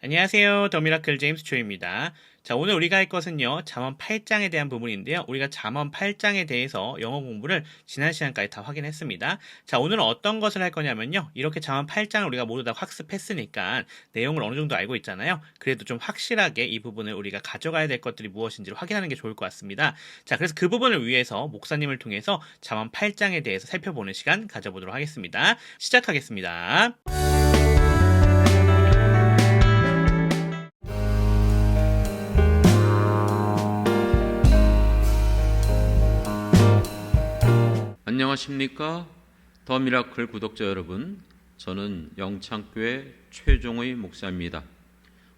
안녕하세요. 더 미라클 제임스 초입니다. 자, 오늘 우리가 할 것은요, 잠언 8장에 대한 부분인데요. 우리가 잠언 8장에 대해서 영어 공부를 지난 시간까지 다 확인했습니다. 자, 오늘은 어떤 것을 할 거냐면요. 이렇게 잠언 8장을 우리가 모두 다 학습했으니까 내용을 어느 정도 알고 있잖아요. 그래도 좀 확실하게 이 부분을 우리가 가져가야 될 것들이 무엇인지를 확인하는 게 좋을 것 같습니다. 자, 그래서 그 부분을 위해서 목사님을 통해서 잠언 8장에 대해서 살펴보는 시간 가져보도록 하겠습니다. 시작하겠습니다. 안녕하십니까? 더 미라클 구독자 여러분, 저는 영창교회 최종의 목사입니다.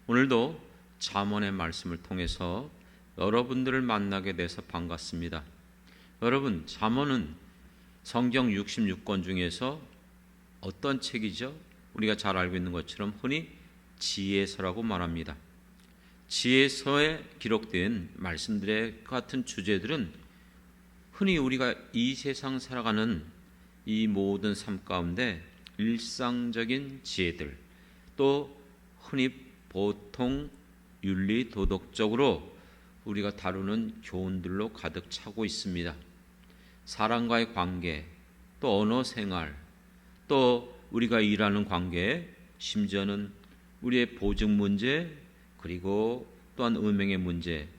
오늘도 잠언의 말씀을 통해서 여러분들을 만나게 돼서 반갑습니다. 여러분, 잠언은 성경 66권 중에서 어떤 책이죠? 우리가 잘 알고 있는 것처럼 흔히 지혜서라고 말합니다. 지혜서에 기록된 말씀들의 같은 주제들은 흔히 우리가 이 세상 살아가는 이 모든 삶 가운데 일상적인 지혜들, 또 흔히 보통 윤리 도덕적으로 우리가 다루는 교훈들로 가득 차고 있습니다. 사람과의 관계, 또 언어 생활, 또 우리가 일하는 관계, 심지어는 우리의 보증 문제, 그리고 또한 음행의 문제,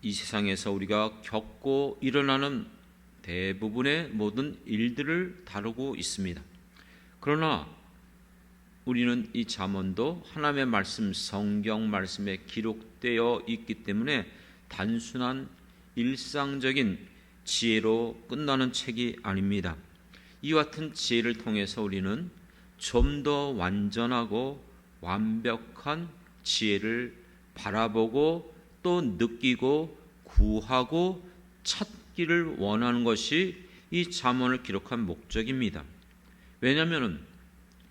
이 세상에서 우리가 겪고 일어나는 대부분의 모든 일들을 다루고 있습니다. 그러나 우리는 이 잠언도 하나님의 말씀, 성경 말씀에 기록되어 있기 때문에 단순한 일상적인 지혜로 끝나는 책이 아닙니다. 이와 같은 지혜를 통해서 우리는 좀 더 완전하고 완벽한 지혜를 바라보고 또 느끼고 구하고 찾기를 원하는 것이 이 잠언을 기록한 목적입니다. 왜냐하면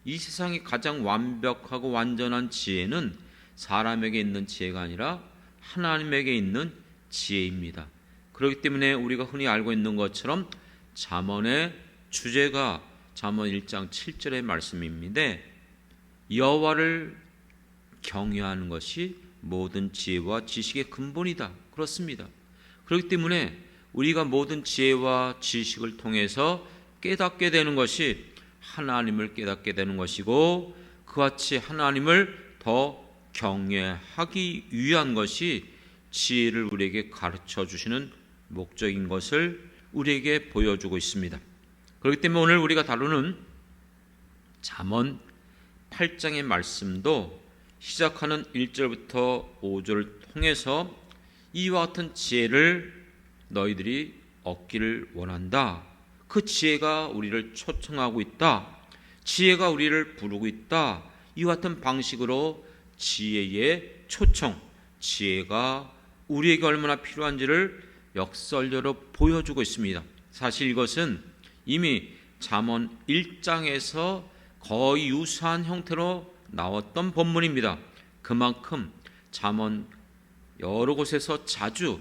이 세상의 가장 완벽하고 완전한 지혜는 사람에게 있는 지혜가 아니라 하나님에게 있는 지혜입니다. 그렇기 때문에 우리가 흔히 알고 있는 것처럼 잠언의 주제가 잠언 1장 7절의 말씀입니다. 여호와를 경외하는 것이 모든 지혜와 지식의 근본이다. 그렇습니다. 그렇기 때문에 우리가 모든 지혜와 지식을 통해서 깨닫게 되는 것이 하나님을 깨닫게 되는 것이고, 그같이 하나님을 더 경외하기 위한 것이 지혜를 우리에게 가르쳐 주시는 목적인 것을 우리에게 보여주고 있습니다. 그렇기 때문에 오늘 우리가 다루는 잠언 8장의 말씀도 시작하는 1절부터 5절을 통해서 이와 같은 지혜를 너희들이 얻기를 원한다. 그 지혜가 우리를 초청하고 있다. 지혜가 우리를 부르고 있다. 이와 같은 방식으로 지혜의 초청, 지혜가 우리에게 얼마나 필요한지를 역설적으로 보여주고 있습니다. 사실 이것은 이미 잠언 1장에서 거의 유사한 형태로 나왔던 본문입니다. 그만큼 잠언 여러 곳에서 자주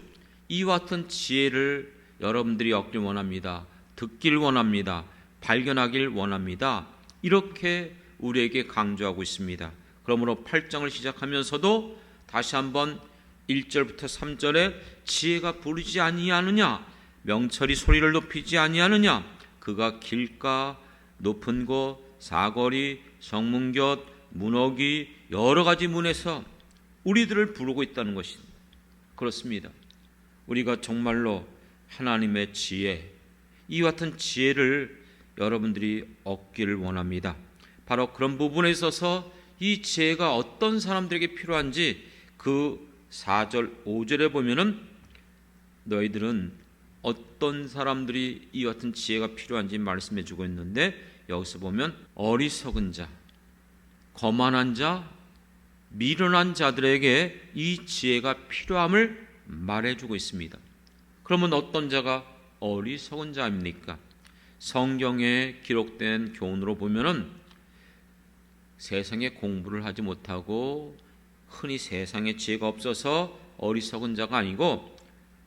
이와 같은 지혜를 여러분들이 얻길 원합니다. 듣길 원합니다. 발견하길 원합니다. 이렇게 우리에게 강조하고 있습니다. 그러므로 8장을 시작하면서도 다시 한번 1절부터 3절에 지혜가 부르지 아니하느냐, 명철이 소리를 높이지 아니하느냐, 그가 길가, 높은 곳, 사거리, 성문곁, 문어기, 여러 가지 문에서 우리들을 부르고 있다는 것입니다. 그렇습니다. 우리가 정말로 하나님의 지혜, 이와 같은 지혜를 여러분들이 얻기를 원합니다. 바로 그런 부분에 있어서 이 지혜가 어떤 사람들에게 필요한지 그 4절, 5절에 보면은 너희들은 어떤 사람들이 이 같은 지혜가 필요한지 말씀해 주고 있는데, 여기서 보면 어리석은 자, 거만한 자, 미련한 자들에게 이 지혜가 필요함을 말해주고 있습니다. 그러면 어떤 자가 어리석은 자입니까? 성경에 기록된 교훈으로 보면은 세상에 공부를 하지 못하고 흔히 세상에 지혜가 없어서 어리석은 자가 아니고,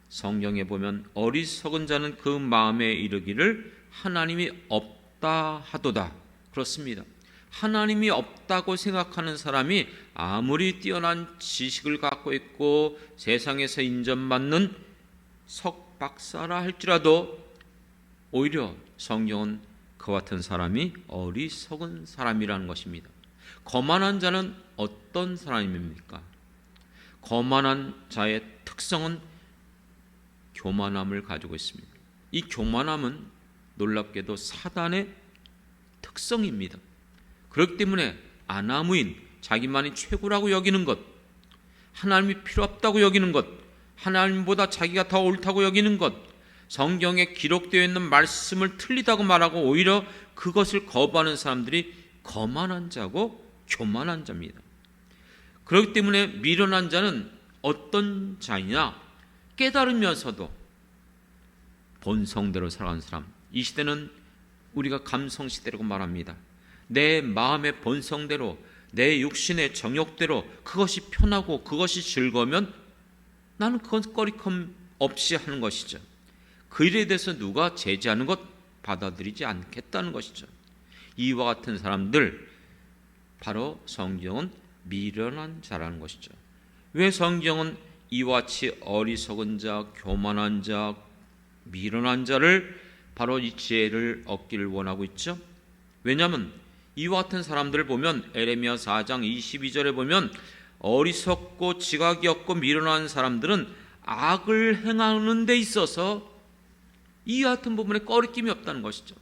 성경에 보면 어리석은 자는 그 마음에 이르기를 하나님이 없다 하도다. 그렇습니다. 하나님이 없다고 생각하는 사람이 아무리 뛰어난 지식을 갖고 있고 세상에서 인정받는 석박사라 할지라도 오히려 성경은 그와 같은 사람이 어리석은 사람이라는 것입니다. 거만한 자는 어떤 사람입니까? 거만한 자의 특성은 교만함을 가지고 있습니다. 이 교만함은 놀랍게도 사단의 특성입니다. 그렇기 때문에 아나무인, 자기만이 최고라고 여기는 것, 하나님이 필요 없다고 여기는 것, 하나님보다 자기가 더 옳다고 여기는 것, 성경에 기록되어 있는 말씀을 틀리다고 말하고 오히려 그것을 거부하는 사람들이 거만한 자고 교만한 자입니다. 그렇기 때문에 미련한 자는 어떤 자이냐? 깨달으면서도 본성대로 살아가는 사람. 이 시대는 우리가 감성 시대라고 말합니다. 내 마음의 본성대로, 내 육신의 정욕대로 그것이 편하고 그것이 즐거우면 나는 그건 꺼리낌 없이 하는 것이죠. 그 일에 대해서 누가 제지하는 것 받아들이지 않겠다는 것이죠. 이와 같은 사람들, 바로 성경은 미련한 자라는 것이죠. 왜 성경은 이와 같이 어리석은 자, 교만한 자, 미련한 자를 바로 이 지혜를 얻기를 원하고 있죠? 왜냐하면 이와 같은 사람들을 보면 에레미야 4장 22절에 보면 어리석고 지각이 없고 미련한 사람들은 악을 행하는 데 있어서 이 같은 부분에 꺼리낌이 없다는 것이죠.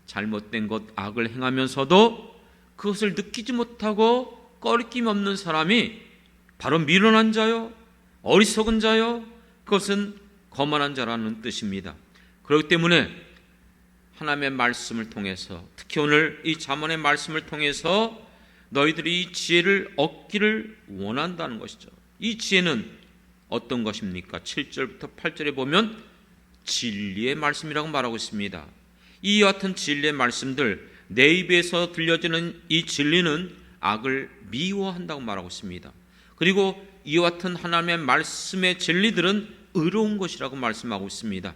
잘못된 것, 악을 행하면서도 그것을 느끼지 못하고 꺼리낌 없는 사람이 바로 미련한 자요, 어리석은 자요, 그것은 거만한 자라는 뜻입니다. 그렇기 때문에 하나님의 말씀을 통해서, 특히 오늘 이 잠언의 말씀을 통해서 너희들이 이 지혜를 얻기를 원한다는 것이죠. 이 지혜는 어떤 것입니까? 7절부터 8절에 보면 진리의 말씀이라고 말하고 있습니다. 이 같은 진리의 말씀들, 내 입에서 들려지는 이 진리는 악을 미워한다고 말하고 있습니다. 그리고 이와 같은 하나님의 말씀의 진리들은 의로운 것이라고 말씀하고 있습니다.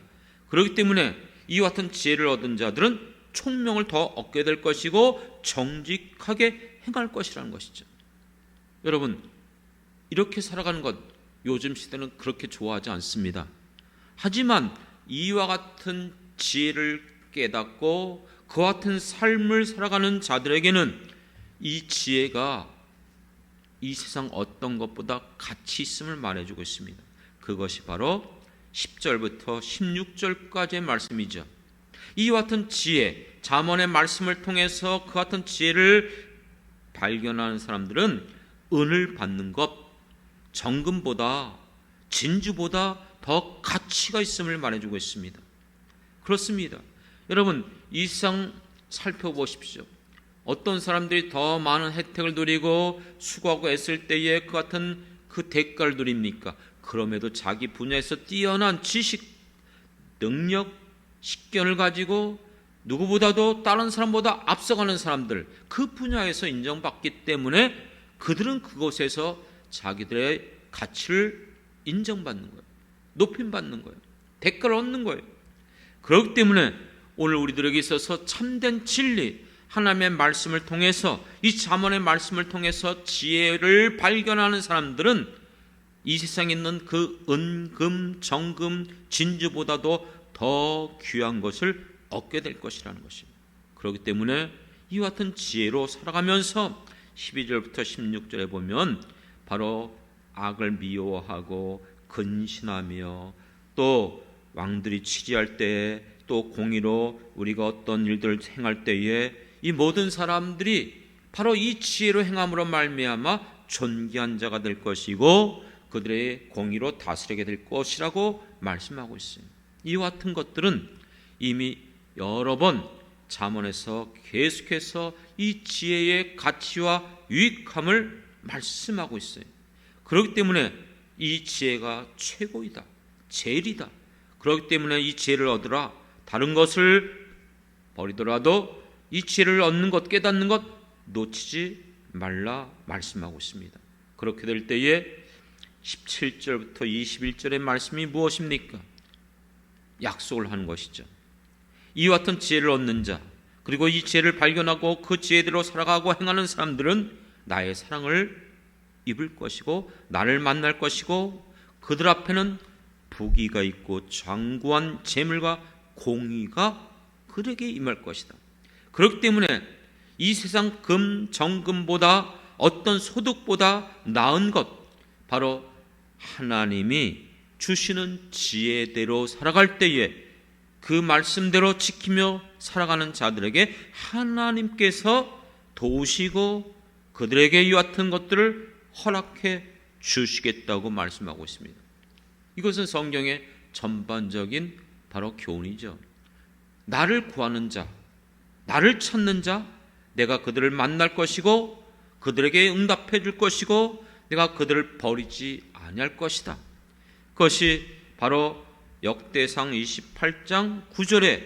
그렇기 때문에 이와 같은 지혜를 얻은 자들은 총명을 더 얻게 될 것이고 정직하게 행할 것이라는 것이죠. 여러분, 이렇게 살아가는 것 요즘 시대는 그렇게 좋아하지 않습니다. 하지만 이와 같은 지혜를 깨닫고 그와 같은 삶을 살아가는 자들에게는 이 지혜가 이 세상 어떤 것보다 가치 있음을 말해주고 있습니다. 그것이 바로 10절부터 16절까지의 말씀이죠. 이와 같은 지혜, 잠언의 말씀을 통해서 그 같은 지혜를 발견하는 사람들은 은을 받는 것, 정금보다, 진주보다 더 가치가 있음을 말해주고 있습니다. 그렇습니다. 여러분, 이 세상 살펴보십시오. 어떤 사람들이 더 많은 혜택을 누리고 수고하고 애쓸 때에 그 같은 그 대가를 누립니까? 그럼에도 자기 분야에서 뛰어난 지식, 능력, 식견을 가지고 누구보다도 다른 사람보다 앞서가는 사람들, 그 분야에서 인정받기 때문에 그들은 그곳에서 자기들의 가치를 인정받는 거예요. 높임받는 거예요. 대가를 얻는 거예요. 그렇기 때문에 오늘 우리들에게 있어서 참된 진리, 하나님의 말씀을 통해서, 이 잠언의 말씀을 통해서 지혜를 발견하는 사람들은 이 세상에 있는 그 은금, 정금, 진주보다도 더 귀한 것을 얻게 될 것이라는 것입니다. 그렇기 때문에 이와 같은 지혜로 살아가면서 12절부터 16절에 보면 바로 악을 미워하고 근신하며 또 왕들이 치리할 때에 또 공의로 우리가 어떤 일들을 행할 때에 이 모든 사람들이 바로 이 지혜로 행함으로 말미암아 존귀한 자가 될 것이고 그들의 공의로 다스리게 될 것이라고 말씀하고 있어요. 이와 같은 것들은 이미 여러 번 잠언에서 계속해서 이 지혜의 가치와 유익함을 말씀하고 있어요. 그렇기 때문에 이 지혜가 최고이다, 제일이다. 그렇기 때문에 이 지혜를 얻으라. 다른 것을 버리더라도 이 지혜를 얻는 것, 깨닫는 것 놓치지 말라 말씀하고 있습니다. 그렇게 될 때에 17절부터 21절의 말씀이 무엇입니까? 약속을 하는 것이죠. 이와 같은 지혜를 얻는 자, 그리고 이 지혜를 발견하고 그 지혜대로 살아가고 행하는 사람들은 나의 사랑을 입을 것이고 나를 만날 것이고 그들 앞에는 부귀가 있고 장구한 재물과 공의가 그들에게 임할 것이다. 그렇기 때문에 이 세상 정금보다 어떤 소득보다 나은 것, 바로 하나님이 주시는 지혜대로 살아갈 때에 그 말씀대로 지키며 살아가는 자들에게 하나님께서 도우시고 그들에게 이 같은 것들을 허락해 주시겠다고 말씀하고 있습니다. 이것은 성경의 전반적인 바로 교훈이죠. 나를 구하는 자, 나를 찾는 자, 내가 그들을 만날 것이고 그들에게 응답해 줄 것이고 내가 그들을 버리지 아니할 것이다. 그것이 바로 역대상 28장 9절에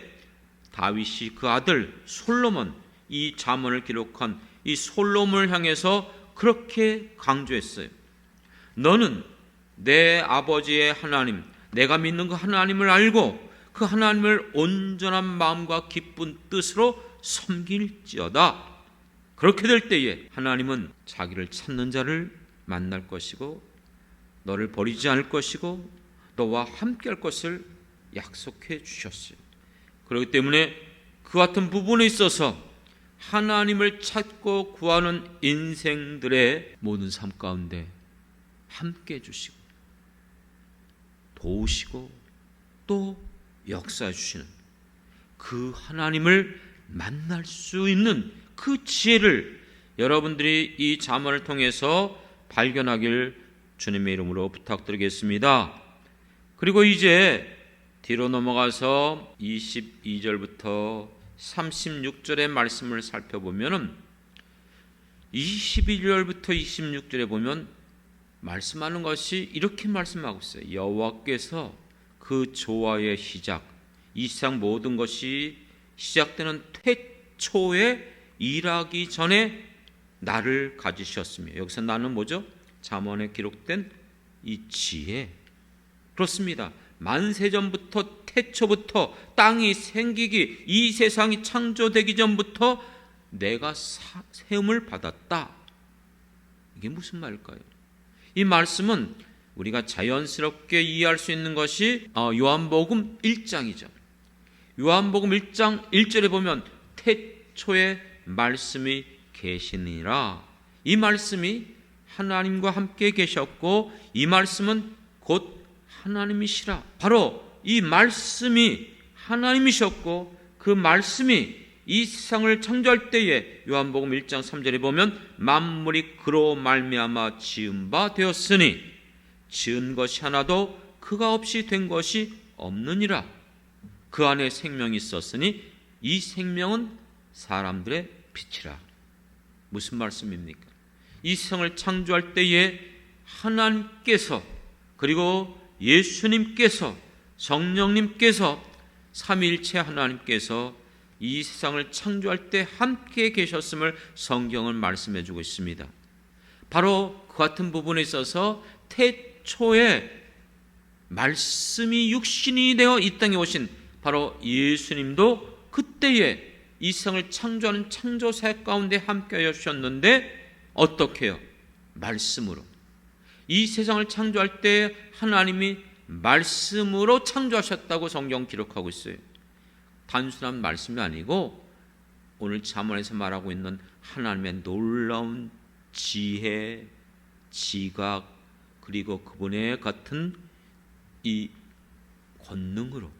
다윗이 그 아들 솔로몬, 이 잠언을 기록한 이 솔로몬을 향해서 그렇게 강조했어요. 너는 내 아버지의 하나님, 내가 믿는 그 하나님을 알고 그 하나님을 온전한 마음과 기쁜 뜻으로 섬길지어다. 그렇게 될 때에 하나님은 자기를 찾는 자를 만날 것이고 너를 버리지 않을 것이고 너와 함께 할 것을 약속해 주셨어요. 그렇기 때문에 그 같은 부분에 있어서 하나님을 찾고 구하는 인생들의 모든 삶 가운데 함께 해주시고 도우시고 또 역사해 주시는 그 하나님을 만날 수 있는 그 지혜를 여러분들이 이 잠언을 통해서 발견하길 주님의 이름으로 부탁드리겠습니다. 그리고 이제 뒤로 넘어가서 22절부터 36절의 말씀을 살펴보면 21절부터 26절에 보면 말씀하는 것이 이렇게 말씀하고 있어요. 여호와께서 그 조화의 시작, 이 세상 모든 것이 시작되는 태초에 일하기 전에 나를 가지셨으며, 여기서 나는 뭐죠? 잠언에 기록된 이 지혜. 그렇습니다. 만세전부터 태초부터 땅이 생기기, 이 세상이 창조되기 전부터 내가 세움을 받았다. 이게 무슨 말일까요? 이 말씀은 우리가 자연스럽게 이해할 수 있는 것이 요한복음 1장이죠. 요한복음 1장 1절에 보면 태초에 말씀이 계시니라. 이 말씀이 하나님과 함께 계셨고 이 말씀은 곧 하나님이시라. 바로 이 말씀이 하나님이셨고 그 말씀이 이 세상을 창조할 때에 요한복음 1장 3절에 보면 만물이 그로 말미암아 지은 바 되었으니 지은 것이 하나도 그가 없이 된 것이 없느니라. 그 안에 생명이 있었으니 이 생명은 사람들의 빛이라. 무슨 말씀입니까? 이 세상을 창조할 때에 하나님께서 그리고 예수님께서 성령님께서 삼위일체 하나님께서 이 세상을 창조할 때 함께 계셨음을 성경은 말씀해 주고 있습니다. 바로 그 같은 부분에 있어서 태초에 말씀이 육신이 되어 이 땅에 오신 바로 예수님도 그때에 이 세상을 창조하는 창조사역 가운데 함께 하셨는데 어떻게 해요? 말씀으로. 이 세상을 창조할 때 하나님이 말씀으로 창조하셨다고 성경 기록하고 있어요. 단순한 말씀이 아니고 오늘 잠언에서 말하고 있는 하나님의 놀라운 지혜, 지각, 그리고 그분의 같은 이 권능으로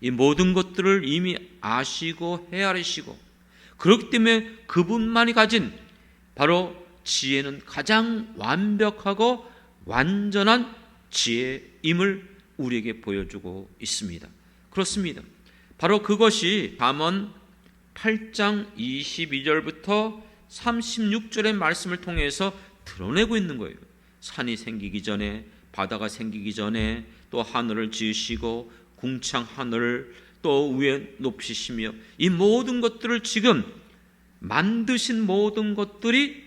이 모든 것들을 이미 아시고 헤아리시고 그렇기 때문에 그분만이 가진 바로 지혜는 가장 완벽하고 완전한 지혜임을 우리에게 보여주고 있습니다. 그렇습니다. 바로 그것이 잠언 8장 22절부터 36절의 말씀을 통해서 드러내고 있는 거예요. 산이 생기기 전에, 바다가 생기기 전에 또 하늘을 지으시고 궁창 하늘을 또 위에 높이시며 이 모든 것들을 지금 만드신 모든 것들이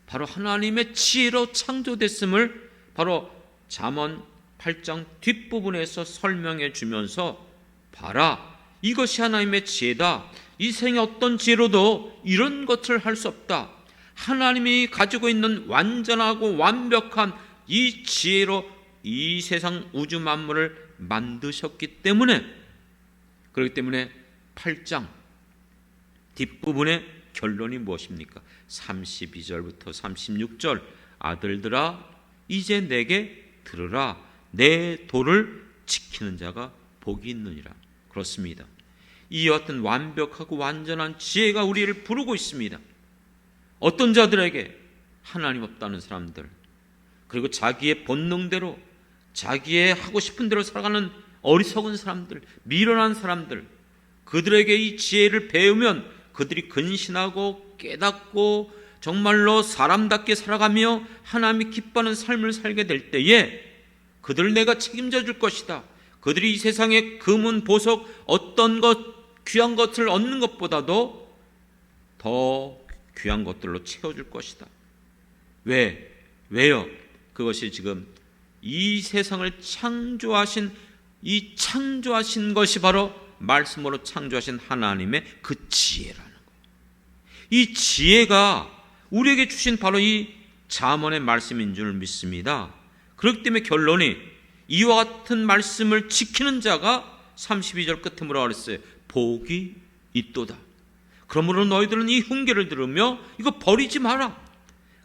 바로 하나님의 지혜로 창조됐음을 바로 잠언 8장 뒷부분에서 설명해 주면서 봐라, 이것이 하나님의 지혜다. 이 세상의 어떤 지혜로도 이런 것을 할 수 없다. 하나님이 가지고 있는 완전하고 완벽한 이 지혜로 이 세상 우주 만물을 만드셨기 때문에, 그렇기 때문에 8장 뒷부분의 결론이 무엇입니까? 32절부터 36절, 아들들아 이제 내게 들으라. 내 도를 지키는 자가 복이 있느니라. 그렇습니다. 이와 같은 완벽하고 완전한 지혜가 우리를 부르고 있습니다. 어떤 자들에게? 하나님 없다는 사람들, 그리고 자기의 본능대로 자기의 하고 싶은 대로 살아가는 어리석은 사람들, 미련한 사람들, 그들에게 이 지혜를 배우면 그들이 근신하고 깨닫고 정말로 사람답게 살아가며 하나님이 기뻐하는 삶을 살게 될 때에 그들을 내가 책임져 줄 것이다. 그들이 이 세상의 금은 보석 어떤 것 귀한 것을 얻는 것보다도 더 귀한 것들로 채워줄 것이다. 왜요? 그것이 지금 이 세상을 창조하신 것이 바로 말씀으로 창조하신 하나님의 그 지혜라는 거예요. 이 지혜가 우리에게 주신 바로 이 잠언의 말씀인 줄 믿습니다. 그렇기 때문에 결론이 이와 같은 말씀을 지키는 자가 32절 끝에 뭐라고 그랬어요? 복이 있도다. 그러므로 너희들은 이 훈계를 들으며 이거 버리지 마라.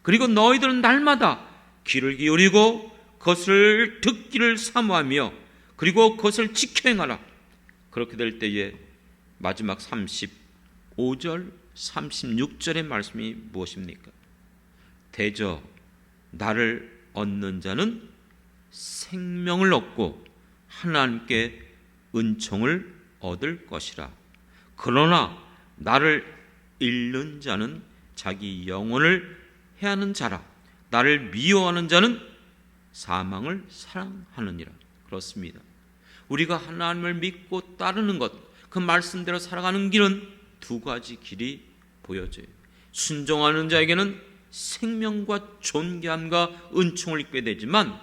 그리고 너희들은 날마다 귀를 기울이고 그것을 듣기를 사모하며 그리고 그것을 지켜 행하라. 그렇게 될 때에 마지막 35절 36절의 말씀이 무엇입니까? 대저 나를 얻는 자는 생명을 얻고 하나님께 은총을 얻을 것이라. 그러나 나를 잃는 자는 자기 영혼을 해하는 자라. 나를 미워하는 자는 사망을 사랑하느니라. 그렇습니다. 우리가 하나님을 믿고 따르는 것, 그 말씀대로 살아가는 길은 두 가지 길이 보여져요. 순종하는 자에게는 생명과 존귀함과 은총을 입게 되지만,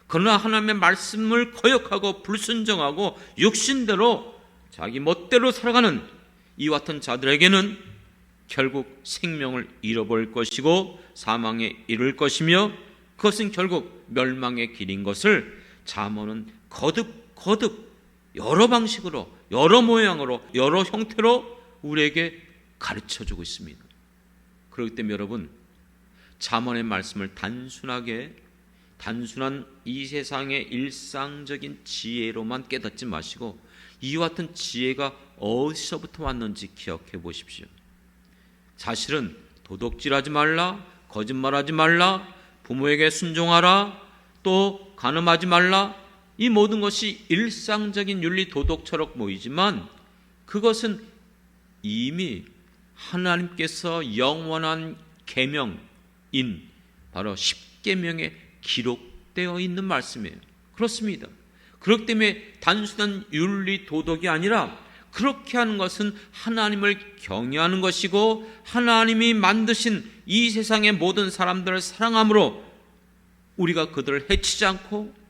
그러나 하나님의 말씀을 거역하고 불순종하고 육신대로 자기 멋대로 살아가는 이와 같은 자들에게는 결국 생명을 잃어버릴 것이고 사망에 이를 것이며, 그것은 결국 멸망의 길인 것을 잠언은 거듭 여러 방식으로, 여러 모양으로, 여러 형태로 우리에게 가르쳐주고 있습니다. 그렇기 때문에 여러분, 잠언의 말씀을 단순한 이 세상의 일상적인 지혜로만 깨닫지 마시고 이와 같은 지혜가 어디서부터 왔는지 기억해 보십시오. 사실은 도둑질하지 말라, 거짓말하지 말라, 부모에게 순종하라, 또 간음하지 말라, 이 모든 것이 일상적인 윤리 도덕처럼 보이지만 그것은 이미 하나님께서 영원한 계명인 바로 십계명에 기록되어 있는 말씀이에요. 그렇습니다. 그렇기 때문에 단순한 윤리 도덕이 아니라 그렇게 하는 것은 하나님을 경외하는 것이고 하나님이 만드신 이 세상의 모든 사람들을 사랑함으로 우리가 그들을 해치지 않고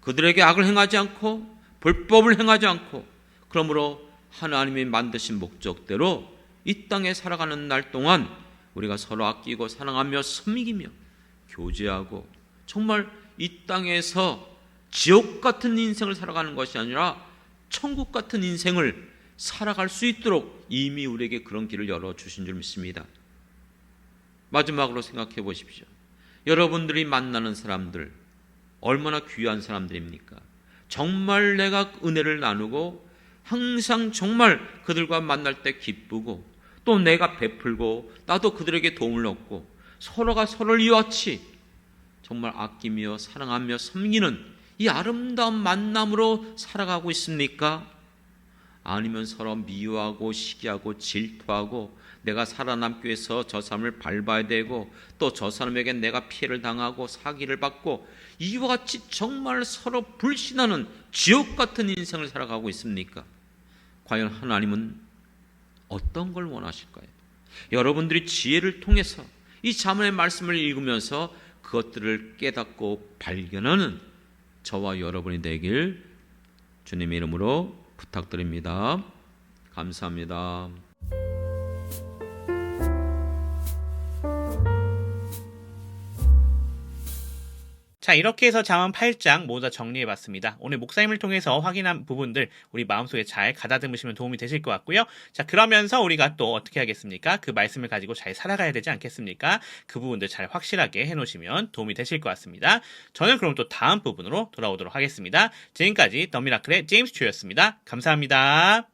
그들에게 악을 행하지 않고 불법을 행하지 않고, 그러므로 하나님이 만드신 목적대로 이 땅에 살아가는 날 동안 우리가 서로 아끼고 사랑하며 섬기며 교제하고 정말 이 땅에서 지옥 같은 인생을 살아가는 것이 아니라 천국 같은 인생을 살아갈 수 있도록 이미 우리에게 그런 길을 열어주신 줄 믿습니다. 마지막으로 생각해 보십시오. 여러분들이 만나는 사람들 얼마나 귀한 사람들입니까? 정말 내가 은혜를 나누고 항상 정말 그들과 만날 때 기쁘고 또 내가 베풀고 나도 그들에게 도움을 얻고 서로가 서로를 이같이 정말 아끼며 사랑하며 섬기는 이 아름다운 만남으로 살아가고 있습니까? 아니면 서로 미워하고 시기하고 질투하고 내가 살아남기 위해서 저 사람을 밟아야 되고 또 저 사람에게 내가 피해를 당하고 사기를 받고 이와 같이 정말 서로 불신하는 지옥 같은 인생을 살아가고 있습니까? 과연 하나님은 어떤 걸 원하실까요? 여러분들이 지혜를 통해서 이 잠언의 말씀을 읽으면서 그것들을 깨닫고 발견하는 저와 여러분이 되길 주님의 이름으로 부탁드립니다. 감사합니다. 자, 이렇게 해서 잠언 8장 모두 다 정리해봤습니다. 오늘 목사님을 통해서 확인한 부분들 우리 마음속에 잘 가다듬으시면 도움이 되실 것 같고요. 자, 그러면서 우리가 또 어떻게 하겠습니까? 그 말씀을 가지고 잘 살아가야 되지 않겠습니까? 그 부분들 잘 확실하게 해놓으시면 도움이 되실 것 같습니다. 저는 그럼 또 다음 부분으로 돌아오도록 하겠습니다. 지금까지 더 미라클의 제임스 튜였습니다. 감사합니다.